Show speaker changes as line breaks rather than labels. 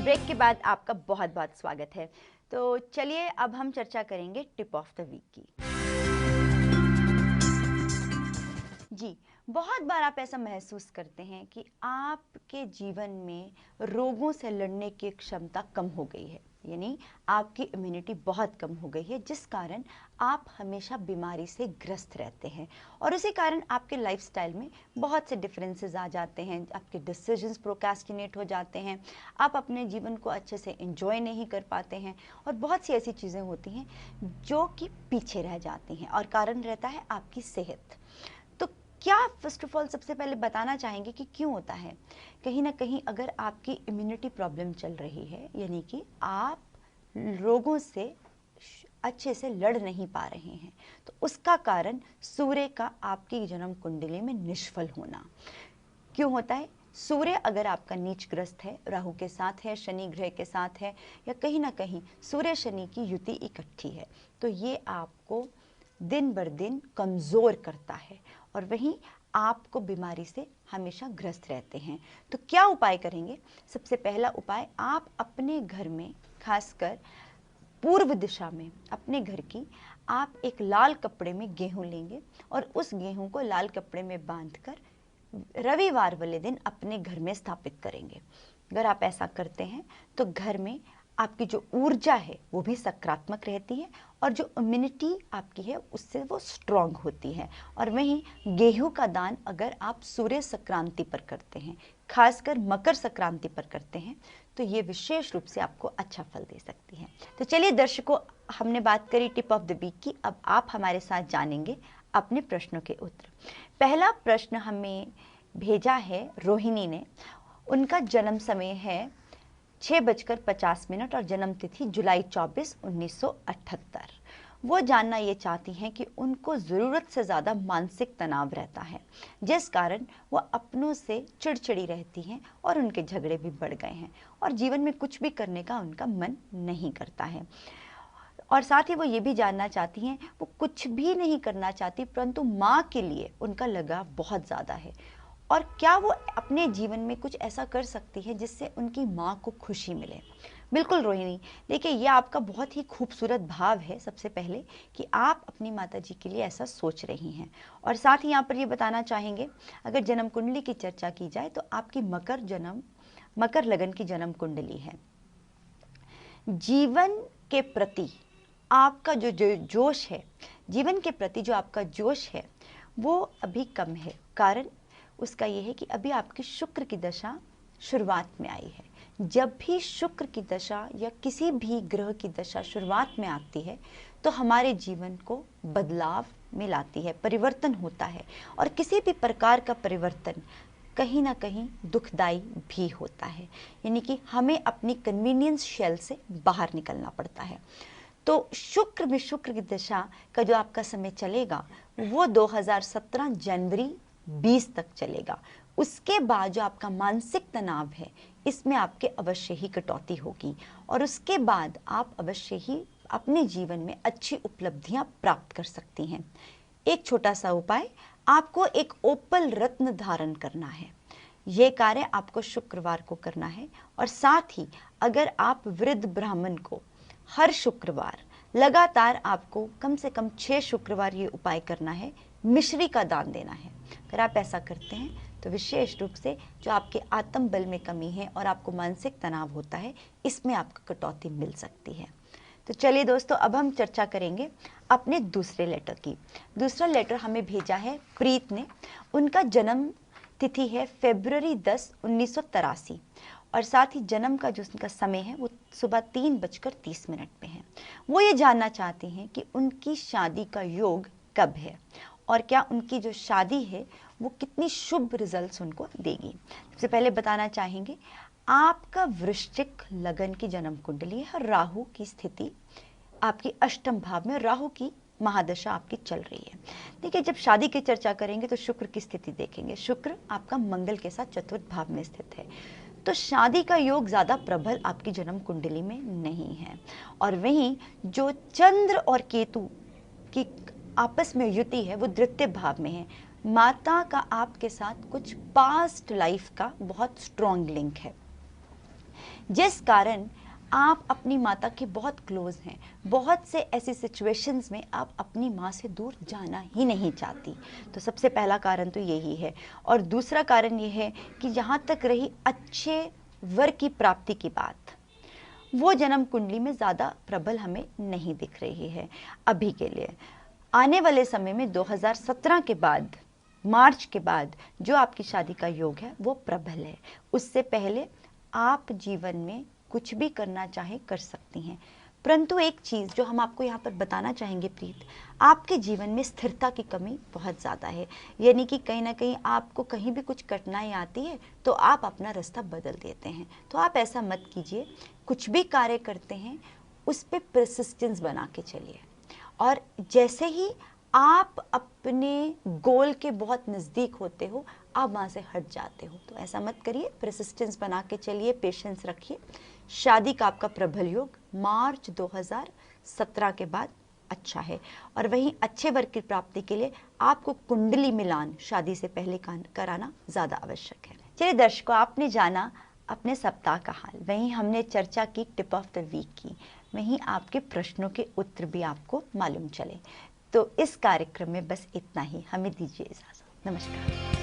Break के बाद आपका बहुत बहुत स्वागत है। तो चलिए अब हम चर्चा करेंगे टिप ऑफ द वीक की। जी, बहुत बार आप ऐसा महसूस करते हैं कि आपके जीवन में रोगों से लड़ने की क्षमता कम हो गई है, यानी आपकी इम्यूनिटी बहुत कम हो गई है, जिस कारण आप हमेशा बीमारी से ग्रस्त रहते हैं और उसी कारण आपके लाइफस्टाइल में बहुत से डिफरेंसेस आ जाते हैं, आपके डिसीजंस प्रोक्रेस्टिनेट हो जाते हैं, आप अपने जीवन को अच्छे से एंजॉय नहीं कर पाते हैं और बहुत सी ऐसी चीज़ें होती हैं जो कि पीछे रह जाती हैं और कारण रहता है आपकी सेहत। तो क्या फर्स्ट ऑफ ऑल सबसे पहले बताना चाहेंगे कि क्यों होता है? कहीं ना कहीं अगर आपकी इम्यूनिटी प्रॉब्लम चल रही है, यानी कि आप रोगों से अच्छे से लड़ नहीं पा रहे हैं, तो उसका कारण सूर्य का आपकी जन्म कुंडली में निष्फल होना। क्यों होता है? सूर्य अगर आपका नीचग्रस्त है, राहु के साथ है, शनि ग्रह के साथ है, या कहीं ना कहीं सूर्य शनि की युति इकट्ठी है, तो ये आपको दिन बर दिन कमज़ोर करता है और वहीं आपको बीमारी से हमेशा ग्रस्त रहते हैं। तो क्या उपाय करेंगे? सबसे पहला उपाय, आप अपने घर में, खासकर पूर्व दिशा में अपने घर की, आप एक लाल कपड़े में गेहूं लेंगे और उस गेहूं को लाल कपड़े में बांधकर रविवार वाले दिन अपने घर में स्थापित करेंगे। अगर आप ऐसा करते हैं तो घर में आपकी जो ऊर्जा है वो भी सकारात्मक रहती है और जो इम्यूनिटी आपकी है उससे वो स्ट्रांग होती है। और वहीं गेहूं का दान अगर आप सूर्य संक्रांति पर करते हैं, खासकर मकर संक्रांति पर करते हैं, तो ये विशेष रूप से आपको अच्छा फल दे सकती है। तो चलिए दर्शकों, हमने बात करी टिप ऑफ द वीक की, अब आप हमारे साथ जानेंगे अपने प्रश्नों के उत्तर। पहला प्रश्न हमें भेजा है रोहिणी ने। उनका जन्म समय है 6:50 और जन्म तिथि जुलाई 24, 1978। वो जानना ये चाहती हैं कि उनको ज़रूरत से ज़्यादा मानसिक तनाव रहता है, जिस कारण वो अपनों से चिड़चिड़ी रहती हैं और उनके झगड़े भी बढ़ गए हैं और जीवन में कुछ भी करने का उनका मन नहीं करता है। और साथ ही वो ये भी जानना चाहती हैं, वो कुछ भी नहीं करना चाहती परंतु माँ के लिए उनका लगाव बहुत ज़्यादा है, और क्या वो अपने जीवन में कुछ ऐसा कर सकती है जिससे उनकी माँ को खुशी मिले। बिल्कुल रोहिणी, देखिए ये आपका बहुत ही खूबसूरत भाव है सबसे पहले कि आप अपनी माता जी के लिए ऐसा सोच रही हैं। और साथ ही यहाँ पर ये बताना चाहेंगे, अगर जन्म कुंडली की चर्चा की जाए तो आपकी मकर लगन की जन्म कुंडली है। जीवन के प्रति आपका जो जोश है, जीवन के प्रति जो आपका जोश है वो अभी कम है। कारण उसका ये है कि अभी आपकी शुक्र की दशा शुरुआत में आई है। जब भी शुक्र की दशा या किसी भी ग्रह की दशा शुरुआत में आती है तो हमारे जीवन को बदलाव में लाती है, परिवर्तन होता है, और किसी भी प्रकार का परिवर्तन कहीं ना कहीं दुखदाई भी होता है, यानी कि हमें अपनी कन्वीनियंस शेल से बाहर निकलना पड़ता है। तो शुक्र में शुक्र की दशा का जो आपका समय चलेगा वो 2017 जनवरी 20 तक चलेगा। उसके बाद जो आपका मानसिक तनाव है इसमें आपके अवश्य ही कटौती होगी और उसके बाद आप अवश्य ही अपने जीवन में अच्छी उपलब्धियां प्राप्त कर सकती हैं। एक छोटा सा उपाय, आपको एक ओपल रत्न धारण करना है। ये कार्य आपको शुक्रवार को करना है और साथ ही अगर आप वृद्ध ब्राह्मण को हर शुक्रवार लगातार आपको कम से कम 6 शुक्रवार ये उपाय करना है, मिश्री का दान देना है। अगर आप ऐसा करते हैं तो विशेष रूप से जो आपके आत्म बल में कमी है और आपको मानसिक तनाव होता है इसमें आपको कटौती मिल सकती है। तो चलिए दोस्तों, अब हम चर्चा करेंगे अपने दूसरे लेटर की। दूसरा लेटर हमें भेजा है प्रीत ने। उनका जन्म तिथि है फरवरी 10, 1983 और साथ ही जन्म का जो उनका समय है वो सुबह 3:30 पे है। वो ये जानना चाहती हैं कि उनकी शादी का योग कब है और क्या उनकी जो शादी है वो कितनी शुभ रिजल्ट्स उनको देगी। सबसे पहले बताना चाहेंगे, आपका वृश्चिक लगन की जन्म कुंडली है। राहु की स्थिति आपकी अष्टम भाव में, राहु की महादशा आपकी चल रही है। देखिए, जब शादी की चर्चा करेंगे तो शुक्र की स्थिति देखेंगे। शुक्र आपका मंगल के साथ चतुर्थ भाव में स्थित है, तो शादी का योग ज़्यादा प्रबल आपकी जन्म कुंडली में नहीं है। और वहीं जो चंद्र और केतु की आपस में युति है वो द्वितीय भाव में है। माता का आपके साथ कुछ पास्ट लाइफ का बहुत स्ट्रॉन्ग लिंक है। जिस कारण आप अपनी माता के बहुत क्लोज हैं। बहुत से ऐसी सिचुएशंस में आप अपनी माँ से दूर जाना ही नहीं चाहती। तो सबसे पहला कारण तो यही है। और दूसरा कारण ये है कि जहाँ तक रही अच्छे वर की प्राप्ति की बात, वो जन्म कुंडली में ज़्यादा प्रबल हमें नहीं दिख रही है अभी के लिए। आने वाले समय में 2017 के बाद, मार्च के बाद जो आपकी शादी का योग है वो प्रबल है। उससे पहले आप जीवन में कुछ भी करना चाहे कर सकती हैं। परंतु एक चीज़ जो हम आपको यहाँ पर बताना चाहेंगे प्रीत, आपके जीवन में स्थिरता की कमी बहुत ज़्यादा है। यानी कि कहीं ना कहीं आपको कहीं भी कुछ कठिनाई आती है तो आप अपना रास्ता बदल देते हैं। तो आप ऐसा मत कीजिए। कुछ भी कार्य करते हैं उस पर परसिस्टेंस बना के चलिए। और जैसे ही आप अपने गोल के बहुत नज़दीक होते हो आप वहाँ से हट जाते हो। तो ऐसा मत करिए, परसिस्टेंस बना के चलिए, पेशेंस रखिए। शादी का आपका प्रबल योग मार्च 2017 के बाद अच्छा है। और वहीं अच्छे वर्ग की प्राप्ति के लिए आपको कुंडली मिलान शादी से पहले कराना ज़्यादा आवश्यक है। चलिए दर्शकों, आपने जाना अपने सप्ताह का हाल, वहीं हमने चर्चा की टिप ऑफ द वीक की, वहीं आपके प्रश्नों के उत्तर भी आपको मालूम चले। तो इस कार्यक्रम में बस इतना ही। हमें दीजिए इजाज़त। नमस्कार।